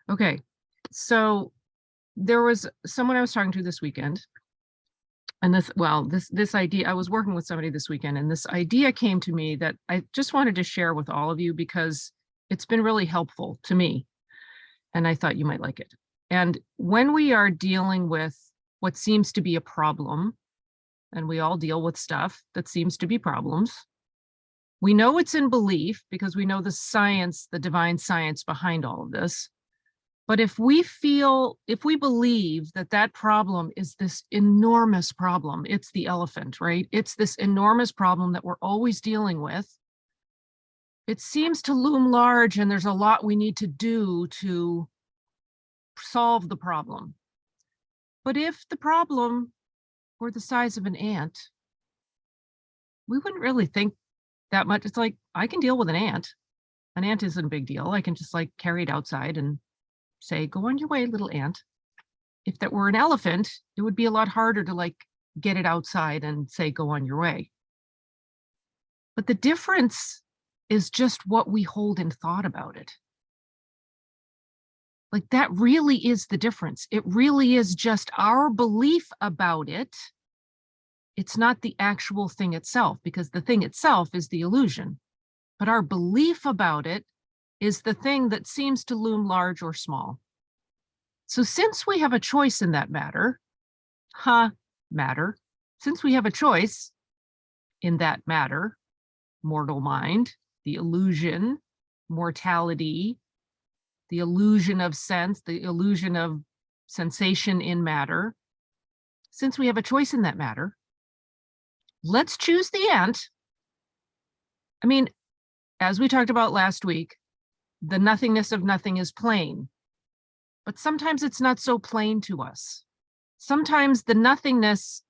Okay, so there was someone I was talking to this weekend, and this idea, I was working with somebody this weekend, and this idea came to me that I just wanted to share with all of you because it's been really helpful to me, and I thought you might like it. And when we are dealing with what seems to be a problem, and we all deal with stuff that seems to be problems, we know it's in belief because we know the science, the divine science behind all of this. But if we believe that that problem is this enormous problem, it's the elephant, right? It's this enormous problem that we're always dealing with. It seems to loom large, and there's a lot we need to do to solve the problem. But if the problem were the size of an ant, we wouldn't really think that much. It's like, I can deal with an ant. An ant isn't a big deal. I can just like carry it outside and say, go on your way, little ant. If that were an elephant, it would be a lot harder to like get it outside and say, go on your way. But the difference is just what we hold in thought about it. Like that really is the difference. It really is just our belief about it. It's not the actual thing itself, because the thing itself is the illusion. But our belief about it is the thing that seems to loom large or small. So since we have a choice in that matter, since we have a choice in that matter, mortal mind, the illusion, mortality, the illusion of sense, the illusion of sensation in matter, since we have a choice in that matter, let's choose the ant. I mean, as we talked about last week, the nothingness of nothing is plain, but sometimes it's not so plain to us. Sometimes the nothingness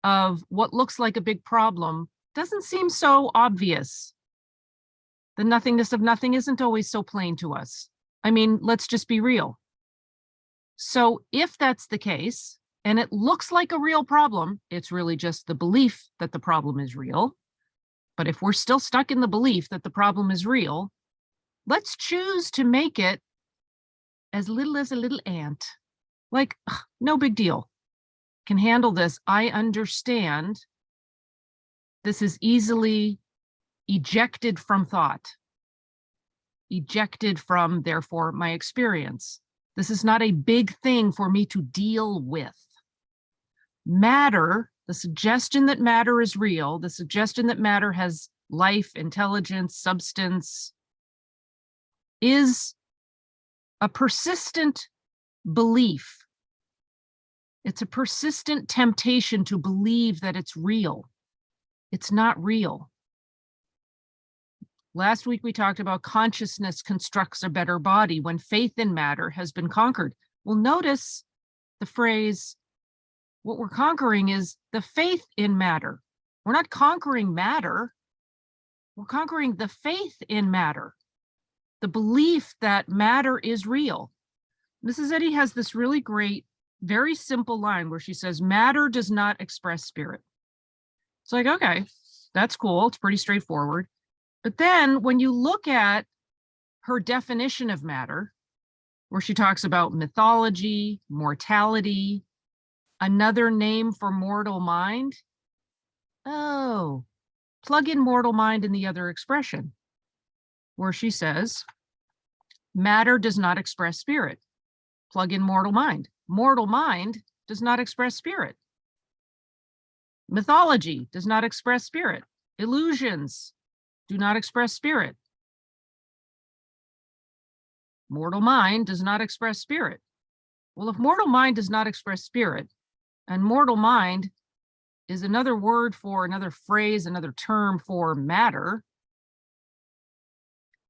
of what looks like a big problem doesn't seem so obvious. The nothingness of nothing isn't always so plain to us. I mean, let's just be real. So if that's the case, and it looks like a real problem, it's really just the belief that the problem is real. But if we're still stuck in the belief that the problem is real, let's choose to make it as little as a little ant. Like, no big deal. Can handle this. I understand. This is easily ejected from thought. Ejected from, therefore, my experience. This is not a big thing for me to deal with. Matter, the suggestion that matter is real, the suggestion that matter has life, intelligence, substance, is a persistent belief. It's a persistent temptation to believe that it's real. It's not real. Last week we talked about consciousness constructs a better body when faith in matter has been conquered. Well, notice the phrase, what we're conquering is the faith in matter. We're not conquering matter. We're conquering the faith in matter. The belief that matter is real. Mrs. Eddy has this really great, very simple line where she says, matter does not express spirit. It's like, okay, that's cool. It's pretty straightforward. But then when you look at her definition of matter, where she talks about mythology, mortality, another name for mortal mind, oh, plug in mortal mind in the other expression, where she says, matter does not express spirit. Plug in mortal mind. Mortal mind does not express spirit. Mythology does not express spirit. Illusions do not express spirit. Mortal mind does not express spirit. Well, if mortal mind does not express spirit, and mortal mind is another word for, another phrase, another term for matter,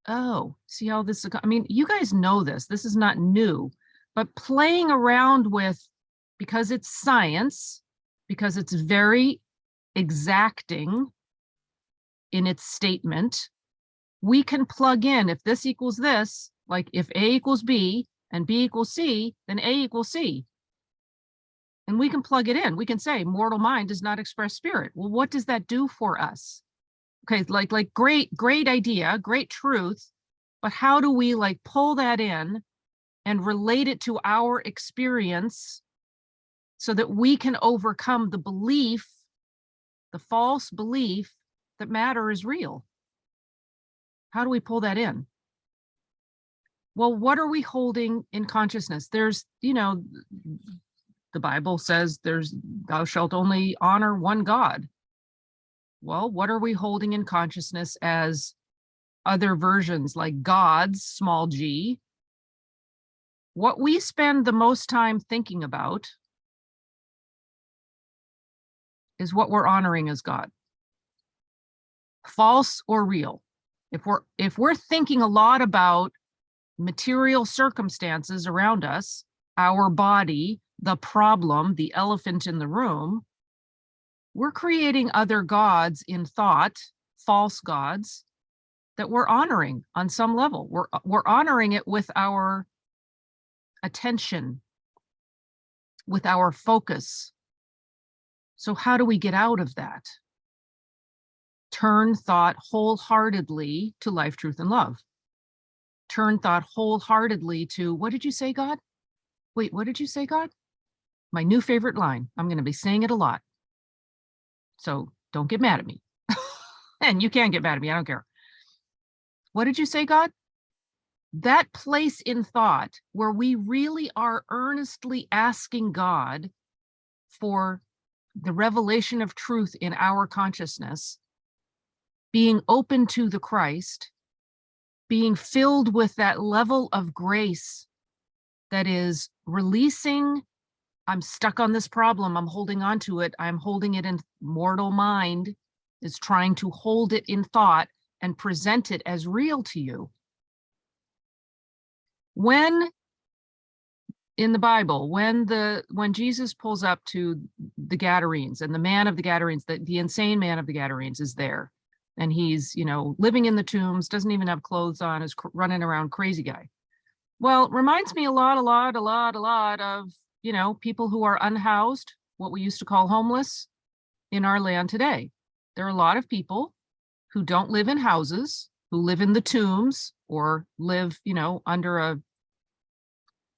oh, see how this, I mean, you guys know this. This is not new, but playing around with, because it's science, because it's very exacting in its statement, we can plug in, if this equals this, like if A equals B and B equals C, then A equals C. And we can plug it in. We can say mortal mind does not express spirit. Well, what does that do for us? Okay, like great idea, great truth, but how do we like pull that in and relate it to our experience so that we can overcome the belief, the false belief that matter is real. How do we pull that in? Well, what are we holding in consciousness? There's, the Bible says thou shalt only honor one God. Well, what are we holding in consciousness as other versions like gods, small g? What we spend the most time thinking about is what we're honoring as God. False or real. If we're thinking a lot about material circumstances around us, our body, the problem, the elephant in the room, we're creating other gods in thought, false gods, that we're honoring on some level. We're honoring it with our attention, with our focus. So how do we get out of that? Turn thought wholeheartedly to life, truth, and love. Turn thought wholeheartedly to, what did you say, God? Wait, what did you say, God? My new favorite line. I'm going to be saying it a lot. So don't get mad at me. And you can get mad at me. I don't care. What did you say, God? That place in thought where we really are earnestly asking God for the revelation of truth in our consciousness, being open to the Christ, being filled with that level of grace that is releasing. I'm stuck on this problem. I'm holding on to it. I'm holding it in mortal mind, is trying to hold it in thought and present it as real to you. When in the Bible, when Jesus pulls up to the Gadarenes, and the man of the Gadarenes, the insane man of the Gadarenes is there, and he's, living in the tombs, doesn't even have clothes on, is running around, crazy guy. Well, reminds me a lot of, people who are unhoused, what we used to call homeless in our land today. There are a lot of people who don't live in houses, who live in the tombs or live, under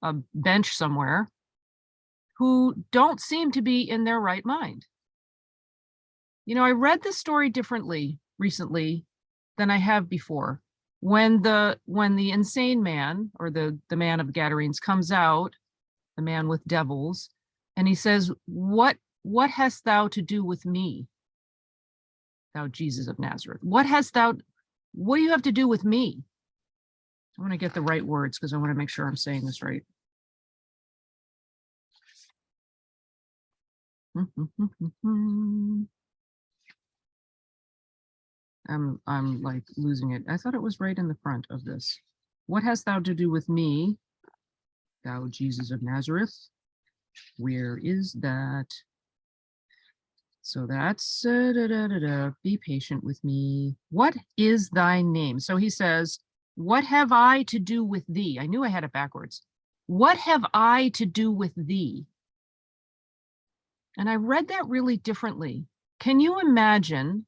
a bench somewhere, who don't seem to be in their right mind. I read this story differently recently than I have before. When the insane man, or the man of the Gadarenes, comes out, the man with devils, and he says, what hast thou to do with me, thou Jesus of Nazareth? What do you have to do with me? I want to get the right words because I want to make sure I'm saying this right. I'm like losing it. I thought it was right in the front of this. What hast thou to do with me, thou Jesus of Nazareth? Where is that? So that's be patient with me. What is thy name? So he says, what have I to do with thee? I knew I had it backwards. What have I to do with thee? And I read that really differently. Can you imagine,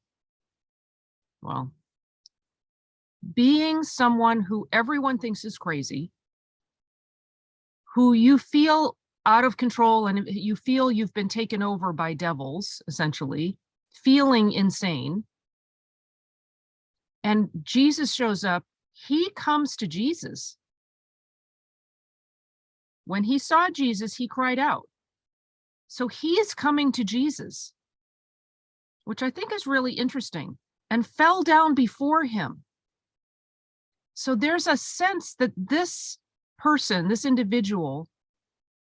well, being someone who everyone thinks is crazy, who you feel out of control and you feel you've been taken over by devils, essentially, feeling insane. And Jesus shows up. He comes to Jesus. When he saw Jesus, he cried out. So he is coming to Jesus, which I think is really interesting, and fell down before him. So there's a sense that this person, this individual,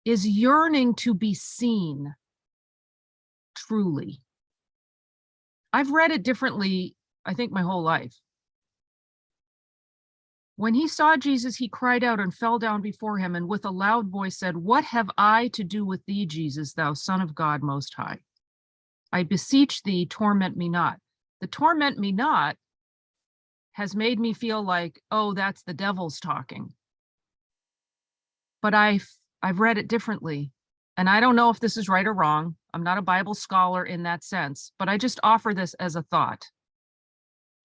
is yearning to be seen truly. I've read it differently, I think, my whole life. When he saw Jesus, he cried out and fell down before him, and with a loud voice said, what have I to do with thee, Jesus, thou Son of God Most High? I beseech thee, torment me not. The torment me not has made me feel like, oh, that's the devil's talking. But I've read it differently. And I don't know if this is right or wrong. I'm not a Bible scholar in that sense, but I just offer this as a thought.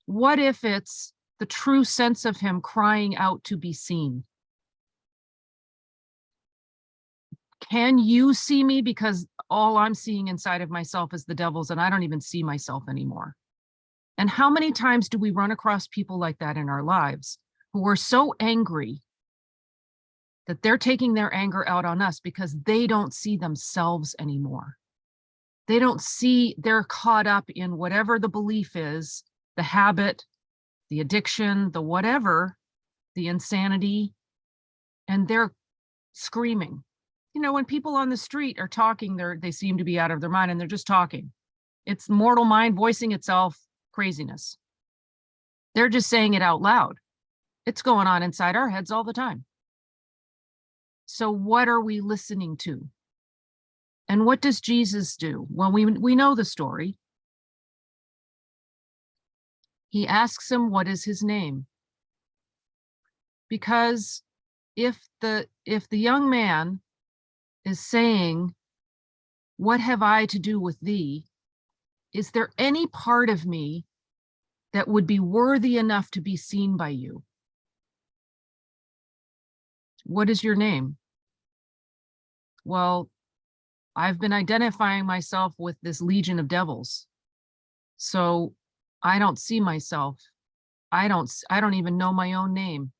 What if it's the true sense of him crying out to be seen? Can you see me? Because all I'm seeing inside of myself is the devils, and I don't even see myself anymore. And how many times do we run across people like that in our lives who are so angry that they're taking their anger out on us because they don't see themselves anymore? They don't see, they're caught up in whatever the belief is, the habit, the addiction, the whatever, the insanity, and they're screaming. You know, when people on the street are talking, they seem to be out of their mind and they're just talking. It's mortal mind voicing itself craziness. They're just saying it out loud. It's going on inside our heads all the time. So what are we listening to? And what does Jesus do? Well, we know the story. He asks him, what is his name? Because if the young man is saying, what have I to do with thee? Is there any part of me that would be worthy enough to be seen by you? What is your name? Well, I've been identifying myself with this legion of devils. So I don't see myself. I don't even know my own name.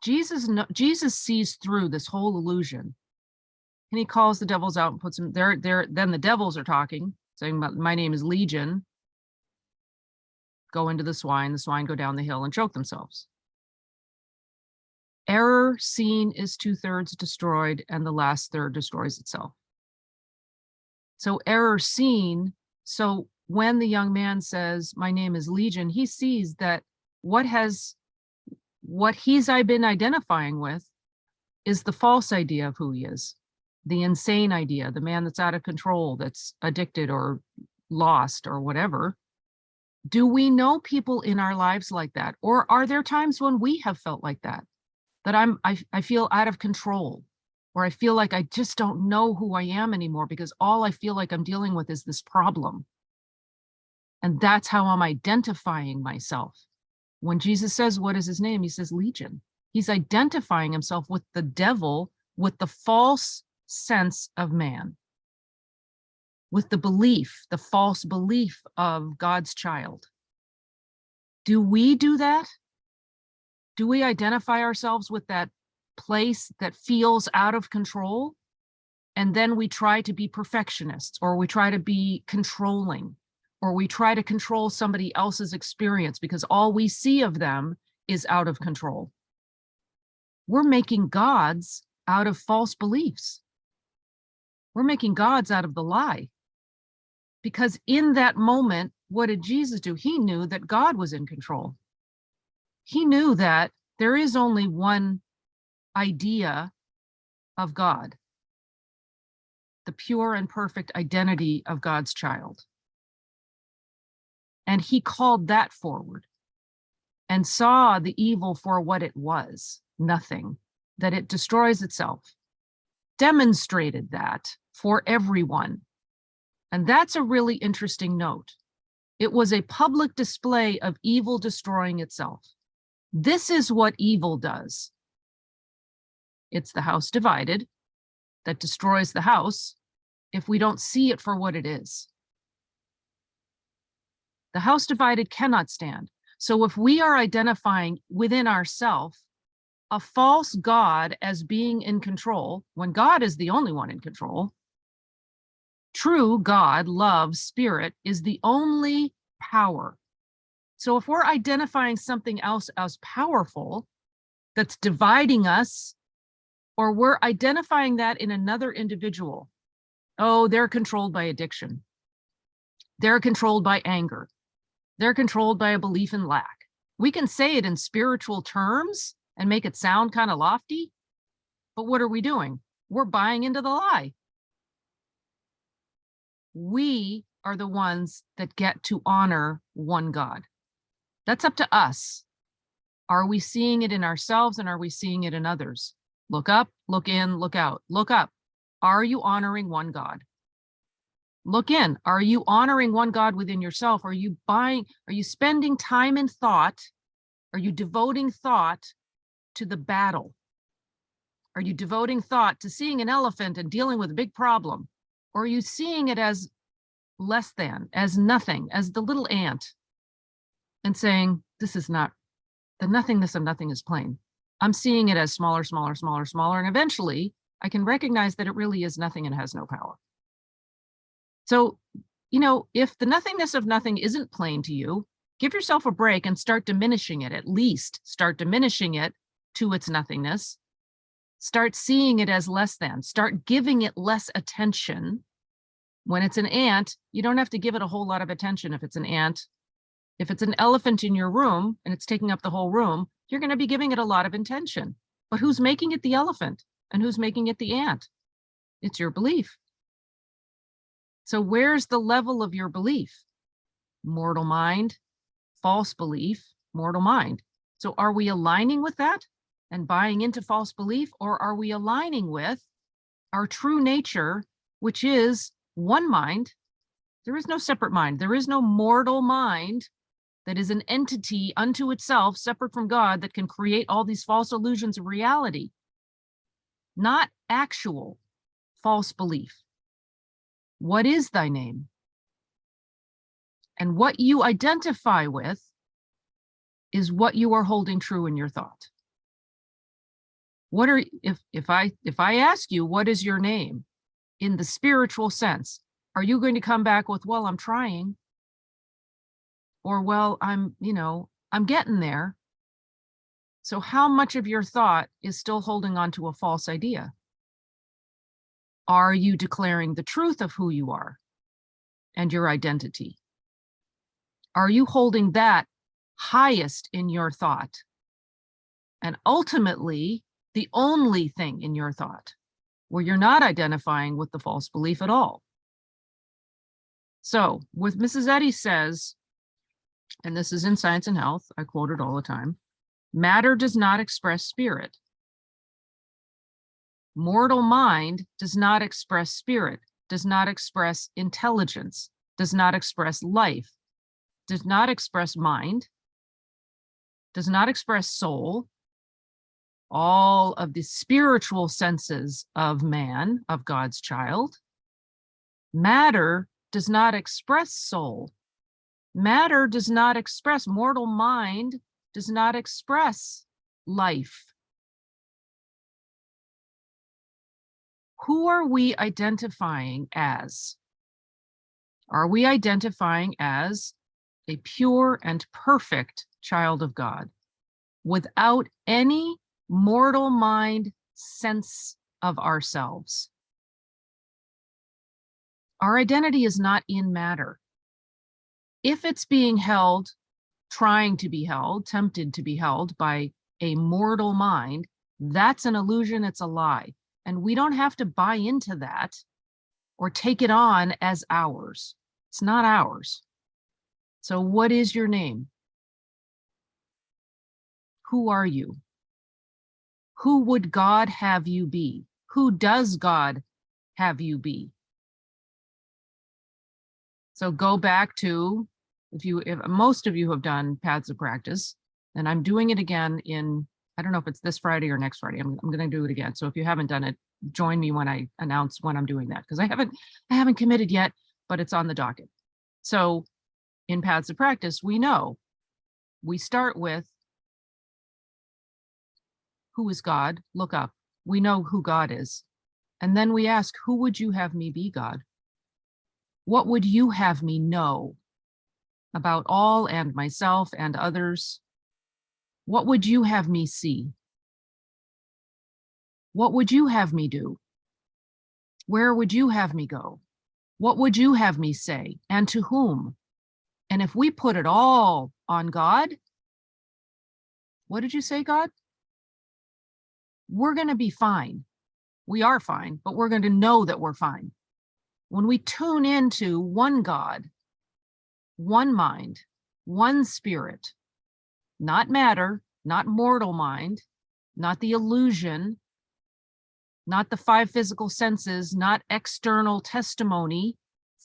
Jesus sees through this whole illusion. And he calls the devils out and puts them there. Then the devils are talking, saying, my name is Legion. Go into the swine go down the hill and choke themselves. Error seen is 2/3 destroyed, and the last third destroys itself. So error seen, so when the young man says, my name is Legion, he sees that what I've been identifying with is the false idea of who he is, the insane idea, the man that's out of control, that's addicted or lost or whatever. Do we know people in our lives like that? Or are there times when we have felt like that? That I feel out of control, or I feel like I just don't know who I am anymore because all I feel like I'm dealing with is this problem. And that's how I'm identifying myself. When Jesus says, what is his name? He says Legion. He's identifying himself with the devil, with the false sense of man, with the belief, the false belief of God's child. Do we do that? Do we identify ourselves with that place that feels out of control? And then we try to be perfectionists, or we try to be controlling, or we try to control somebody else's experience because all we see of them is out of control. We're making gods out of false beliefs. We're making gods out of the lie. Because in that moment, what did Jesus do? He knew that God was in control. He knew that there is only one idea of God, the pure and perfect identity of God's child. And he called that forward and saw the evil for what it was, nothing, that it destroys itself, demonstrated that for everyone. And that's a really interesting note. It was a public display of evil destroying itself. This is what evil does. It's the house divided that destroys the house if we don't see it for what it is. The house divided cannot stand. So if we are identifying within ourselves a false God as being in control, when God is the only one in control, true God, love, spirit is the only power. So if we're identifying something else as powerful that's dividing us, or we're identifying that in another individual, oh, they're controlled by addiction. They're controlled by anger. They're controlled by a belief in lack. We can say it in spiritual terms and make it sound kind of lofty, but what are we doing? We're buying into the lie. We are the ones that get to honor one God. That's up to us. Are we seeing it in ourselves, and are we seeing it in others? Look up, look in, look out. Look up. Are you honoring one God? Look in. Are you honoring one God within yourself? Are you spending time and thought? Are you devoting thought to the battle? Are you devoting thought to seeing an elephant and dealing with a big problem? Or are you seeing it as less than, as nothing, as the little ant, and saying, this is not, the nothingness of nothing is plain. I'm seeing it as smaller, smaller, smaller, smaller, and eventually I can recognize that it really is nothing and has no power. So, if the nothingness of nothing isn't plain to you, give yourself a break and start diminishing it. At least start diminishing it to its nothingness. Start seeing it as less than. Start giving it less attention. When it's an ant, you don't have to give it a whole lot of attention if it's an ant. If it's an elephant in your room and it's taking up the whole room, you're going to be giving it a lot of attention. But who's making it the elephant and who's making it the ant? It's your belief. So where's the level of your belief? Mortal mind, false belief, mortal mind. So are we aligning with that and buying into false belief, or are we aligning with our true nature, which is one mind? There is no separate mind. There is no mortal mind that is an entity unto itself, separate from God, that can create all these false illusions of reality. Not actual false belief. What is thy name? And what you identify with is what you are holding true in your thought. What are, if I ask you, what is your name in the spiritual sense, are you going to come back with, well, I'm trying, or, well, I'm getting there? So how much of your thought is still holding on to a false idea? Are you declaring the truth of who you are and your identity? Are you holding that highest in your thought? And ultimately, the only thing in your thought, where you're not identifying with the false belief at all. So with Mrs. Eddy says, and this is in Science and Health, I quote it all the time, matter does not express spirit. Mortal mind does not express spirit, does not express intelligence, does not express life, does not express mind, does not express soul, all of the spiritual senses of man, of God's child. Matter does not express soul. Matter does not express, mortal mind does not express life. Who are we identifying as? Are we identifying as a pure and perfect child of God without any mortal mind sense of ourselves? Our identity is not in matter. If it's being held, trying to be held, tempted to be held by a mortal mind, that's an illusion, it's a lie. And we don't have to buy into that or take it on as ours. It's not ours. So what is your name? Who are you? Who would God have you be? Who does God have you be? So go back to, if most of you have done Paths of Practice, and I'm doing it again in, I don't know if it's this Friday or next Friday. I'm going to do it again. So if you haven't done it, join me when I announce when I'm doing that, because I haven't committed yet, but it's on the docket. So in Paths of Practice, we know we start with who is God? Look up. We know who God is. And then we ask, who would you have me be, God? What would you have me know about all and myself and others? What would you have me see? What would you have me do? Where would you have me go? What would you have me say, and to whom? And if we put it all on God, what did you say, God? We're going to be fine. We are fine, but we're going to know that we're fine. When we tune into one God, one mind, one spirit, not matter, not mortal mind, not the illusion, not the five physical senses, not external testimony,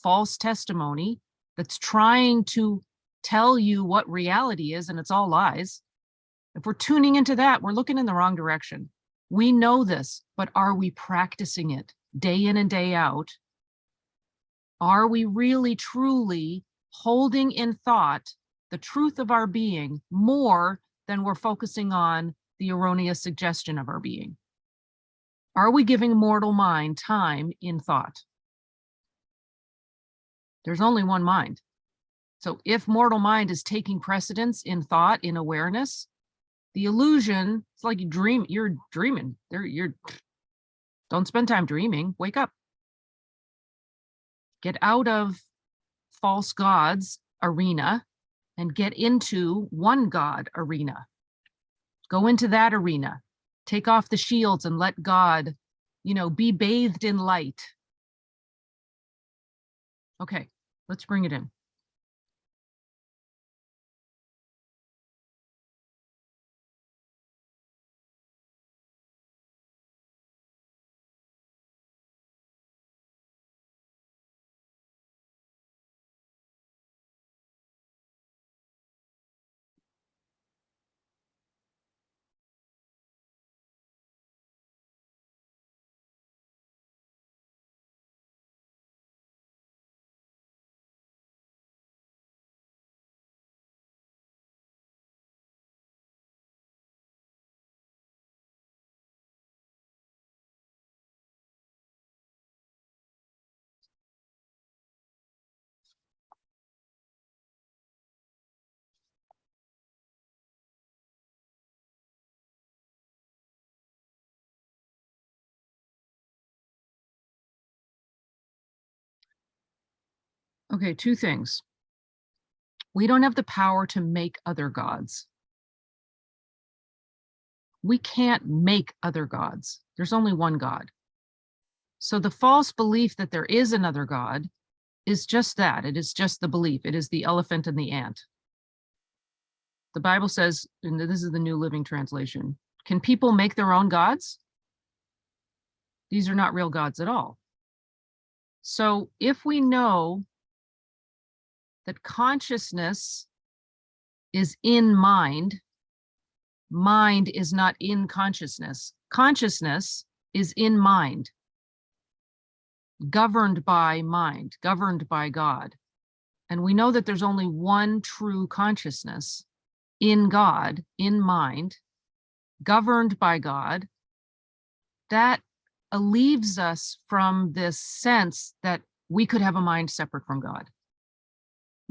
false testimony that's trying to tell you what reality is, and it's all lies. If we're tuning into that, we're looking in the wrong direction. We know this, but are we practicing it day in and day out? Are we really, truly holding in thought the truth of our being more than we're focusing on the erroneous suggestion of our being? Are we giving mortal mind time in thought? There's only one mind. So if mortal mind is taking precedence in thought, in awareness, the illusion, it's like you're dreaming. Don't spend time dreaming, wake up. Get out of false gods arena and get into one God arena. Go into that arena. Take off the shields and let God, be bathed in light. Okay, let's bring it in. Okay, two things. We don't have the power to make other gods. We can't make other gods. There's only one God. So the false belief that there is another God is just that. It is just the belief. It is the elephant and the ant. The Bible says, and this is the New Living Translation, can people make their own gods? These are not real gods at all. So if we know that consciousness is in mind, mind is not in consciousness. Consciousness is in mind, governed by mind, governed by God. And we know that there's only one true consciousness in God, in mind, governed by God. That relieves us from this sense that we could have a mind separate from God.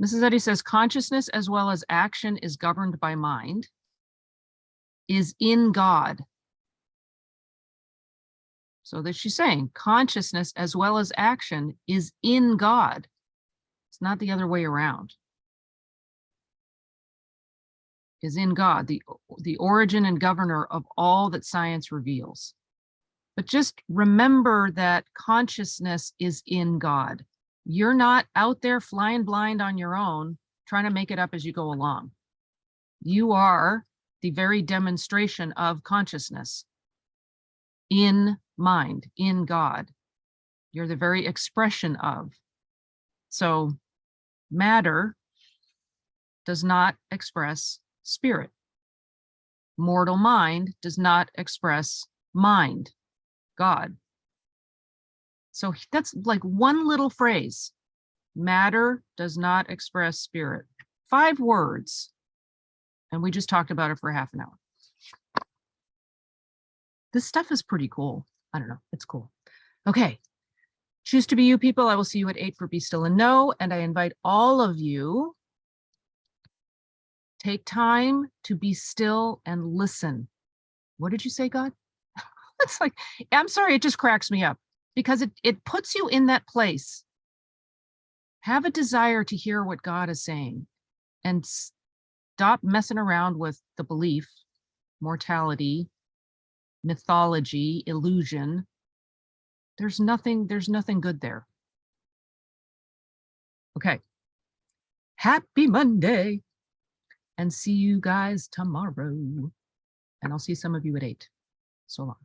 Mrs. Eddy says, consciousness as well as action is governed by mind, is in God. So that she's saying consciousness as well as action is in God. It's not the other way around. Is in God, the origin and governor of all that science reveals. But just remember that consciousness is in God. You're not out there flying blind on your own, trying to make it up as you go along. You are the very demonstration of consciousness in mind, in God. You're the very expression of. So matter does not express spirit. Mortal mind does not express mind, God. So that's like one little phrase. Matter does not express spirit. 5 words. And we just talked about it for half an hour. This stuff is pretty cool. I don't know. It's cool. Okay. Choose to be you, people. I will see you at 8 for Be Still and Know. And I invite all of you, take time to be still and listen. What did you say, God? It's like, I'm sorry, it just cracks me up because it puts you in that place. Have a desire to hear what God is saying and stop messing around with the belief, mortality, mythology, illusion. There's nothing good there. Okay. Happy Monday. And see you guys tomorrow. And I'll see some of you at 8. So long.